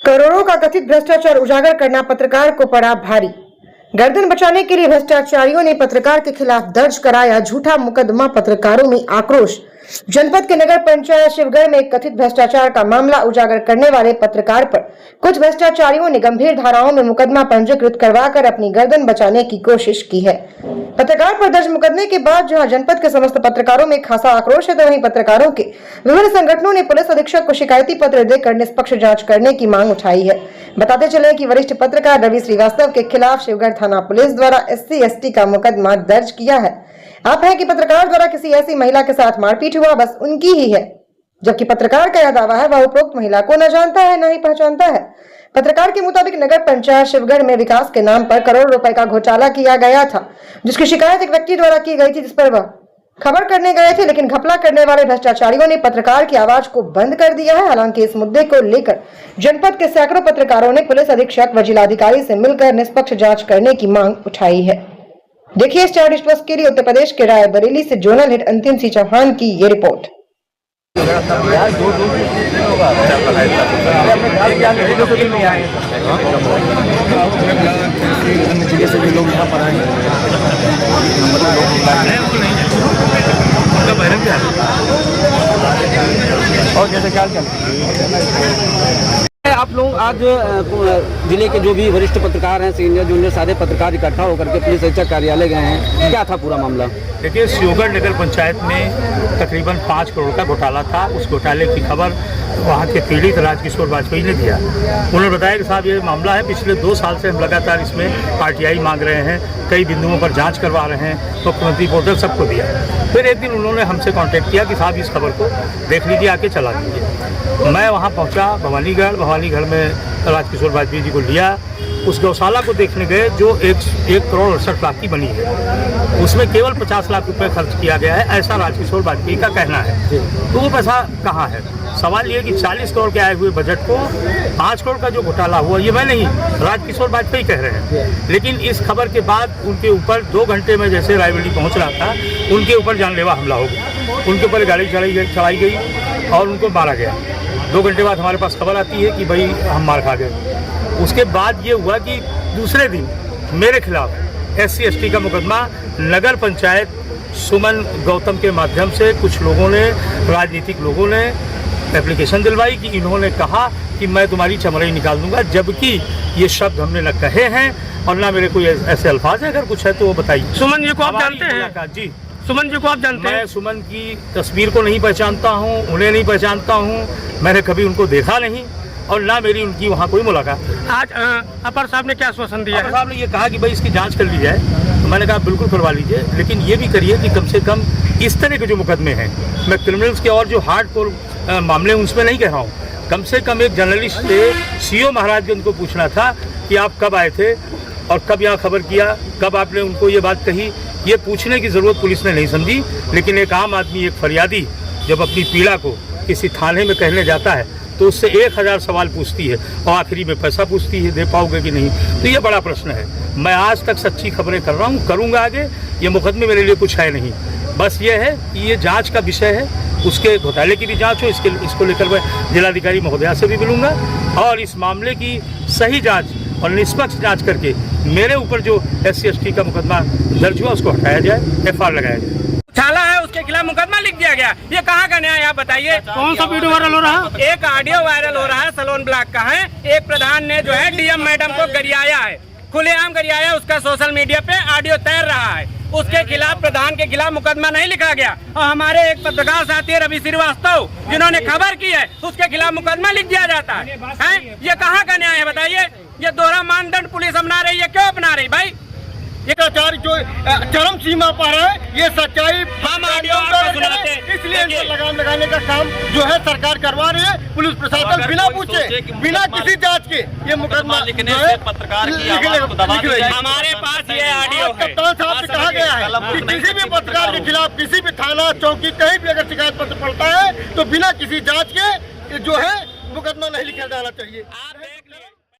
करोड़ों का कथित भ्रष्टाचार उजागर करना पत्रकार को पड़ा भारी। गर्दन बचाने के लिए भ्रष्टाचारियों ने पत्रकार के खिलाफ दर्ज कराया झूठा मुकदमा। पत्रकारों में आक्रोश। जनपद के नगर पंचायत शिवगढ़ में एक कथित भ्रष्टाचार का मामला उजागर करने वाले पत्रकार पर कुछ भ्रष्टाचारियों ने गंभीर धाराओं में मुकदमा पंजीकृत करवाकर अपनी गर्दन बचाने की कोशिश की है। पत्रकार पर दर्ज मुकदमे के बाद जहां जनपद के समस्त पत्रकारों में खासा आक्रोश है, तो वहीं पत्रकारों के विभिन्न संगठनों ने पुलिस अधीक्षक को शिकायती पत्र देकर निष्पक्ष जांच करने की मांग उठाई है। बताते चले कि वरिष्ठ पत्रकार रवि श्रीवास्तव के खिलाफ शिवगढ़ थाना पुलिस द्वारा SC/ST का मुकदमा दर्ज किया है। आप है कि पत्रकार द्वारा किसी ऐसी महिला के साथ मारपीट हुआ बस उनकी ही है, जबकि पत्रकार का यह दावा है वह उपरोक्त महिला को न जानता है न ही पहचानता है। पत्रकार के मुताबिक नगर पंचायत शिवगढ़ में विकास के नाम पर करोड़ रुपए का घोटाला किया गया था, जिसकी शिकायत एक व्यक्ति द्वारा की गई थी, जिस पर वह खबर करने गए थे, लेकिन घपला करने वाले भ्रष्टाचारियों ने पत्रकार की आवाज को बंद कर दिया है। हालांकि इस मुद्दे को लेकर जनपद के सैकड़ों पत्रकारों ने पुलिस अधीक्षक व जिलाधिकारी से मिलकर निष्पक्ष जांच करने की मांग उठाई है। देखिए स्टार डिस्ट्रिक्ट के लिए उत्तर प्रदेश के रायबरेली से जोनल हेड अंतिम सिंह चौहान की ये रिपोर्ट। और जैसे क्या आप लोग आज जिले के जो भी वरिष्ठ पत्रकार हैं, सीनियर जूनियर सारे पत्रकार इकट्ठा होकर के पुलिस अधीक्षक कार्यालय गए हैं, क्या था पूरा मामला? देखिए, शिवगढ़ नगर पंचायत में तकरीबन 5 करोड़ का घोटाला था। उस घोटाले की खबर वहाँ के पीड़ित राजकिशोर वाजपेयी ने दिया। उन्होंने बताया कि साहब ये मामला है, पिछले 2 साल से हम लगातार इसमें RTI मांग रहे हैं, कई बिंदुओं पर जांच करवा रहे हैं, मुख्यमंत्री पोर्टल सबको दिया। फिर एक दिन उन्होंने हमसे कांटेक्ट किया कि साहब इस खबर को देख लीजिए, आके चला दीजिए। मैं वहाँ पहुँचा भवानीगढ़ में राजकिशोर वाजपेयी जी को लिया। उस गौशाला को देखने गए जो 1 करोड़ 68 लाख की बनी है। उसमें केवल 50 लाख रुपए खर्च किया गया है, ऐसा राजकिशोर वाजपेयी का कहना है। तो वो पैसा कहाँ है? सवाल ये कि 40 करोड़ के आए हुए बजट को 5 करोड़ का जो घोटाला हुआ, ये मैं नहीं, राजकिशोर वाजपेयी कह रहे हैं। लेकिन इस खबर के बाद उनके ऊपर 2 घंटे में जैसे रायबरेली पहुंच रहा था, उनके ऊपर जानलेवा हमला हो गया। उनके ऊपर गाड़ी चलाई गई और उनको मारा गया। 2 घंटे बाद हमारे पास खबर आती है कि भाई हम मार खा गए। उसके बाद ये हुआ कि दूसरे दिन मेरे खिलाफ SC/ST का मुकदमा नगर पंचायत सुमन गौतम के माध्यम से कुछ लोगों ने, राजनीतिक लोगों ने एप्लीकेशन दिलवाई कि इन्होंने कहा कि मैं तुम्हारी चमड़ाई निकाल दूंगा, जबकि ये शब्द हमने न कहे हैं और ना मेरे कोई ऐसे अल्फाज है। अगर कुछ है तो वो बताइए। सुमन जी को आप जानते हैं? जी, सुमन जी को आप जानते हैं? मैं सुमन की तस्वीर को नहीं पहचानता हूँ, उन्हें नहीं पहचानता हूँ, मैंने कभी उनको देखा नहीं और ना मेरी उनकी वहाँ कोई मुलाकात। आज अपर साहब ने क्या आश्वासन दिया? अपर साहब ने ये कहा कि भाई इसकी जांच कर ली जाए। तो मैंने कहा बिल्कुल करवा लीजिए, लेकिन ये भी करिए कि कम से कम इस तरह के जो मुकदमे हैं, मैं क्रिमिनल्स के और जो हार्डकोर मामले उनमें नहीं कह रहा हूँ, कम से कम एक जर्नलिस्ट से CO महाराजगंज को पूछना था कि आप कब आए थे और कब यहाँ खबर किया, कब आपने उनको ये बात कही। ये पूछने की ज़रूरत पुलिस ने नहीं समझी। लेकिन एक आम आदमी, एक फरियादी जब अपनी पीड़ा को किसी थाने में कहने जाता है तो उससे 1000 सवाल पूछती है और आखिरी में पैसा पूछती है, दे पाओगे कि नहीं। तो ये बड़ा प्रश्न है। मैं आज तक सच्ची खबरें कर रहा हूँ, करूँगा आगे। ये मुकदमे मेरे लिए कुछ है नहीं, बस ये है कि ये जांच का विषय है, उसके घोटाले की भी जांच हो। इसको लेकर मैं जिलाधिकारी महोदया से भी मिलूंगा और इस मामले की सही जांच और निष्पक्ष जांच करके मेरे ऊपर जो SC/ST का मुकदमा दर्ज हुआ उसको हटाया जाए, FIR लगाया जाए। छाला है उसके खिलाफ मुकदमा लिख दिया गया, ये कहाँ का न्याय है आप बताइए? कौन सा वीडियो वायरल हो रहा है? एक ऑडियो वायरल हो रहा है, सलोन ब्लॉक का है। एक प्रधान ने जो है DM मैडम को गरियाया है, खुलेआम गरियाया, उसका सोशल मीडिया पे ऑडियो तैर रहा है। उसके खिलाफ, प्रधान के खिलाफ मुकदमा नहीं लिखा गया और हमारे एक पत्रकार साथी रवि श्रीवास्तव जिन्होंने खबर की है, उसके खिलाफ मुकदमा लिख दिया जाता है। ये कहाँ का न्याय है बताइए? ये दोहरा मानदंड पुलिस अपना रही है, क्यों अपना रही भाई? ये प्रचार जो चरम सीमा पर है, ये सच्चाई हम ऑडियो इसलिए इनको लगाम लगाने का काम जो है सरकार करवा रही है। पुलिस प्रशासन बिना पूछे, बिना किसी जांच के ये मुकदमा लिखने से पत्रकार की आवाज को दबा दिया है। हमारे पास ये ऑडियो है। कप्तान साहब से कहा गया है कि किसी भी पत्रकार के खिलाफ किसी भी थाना, चौकी, कहीं भी अगर शिकायत पत्र पड़ता है तो बिना किसी जाँच के जो है मुकदमा नहीं लिखा जाना चाहिए।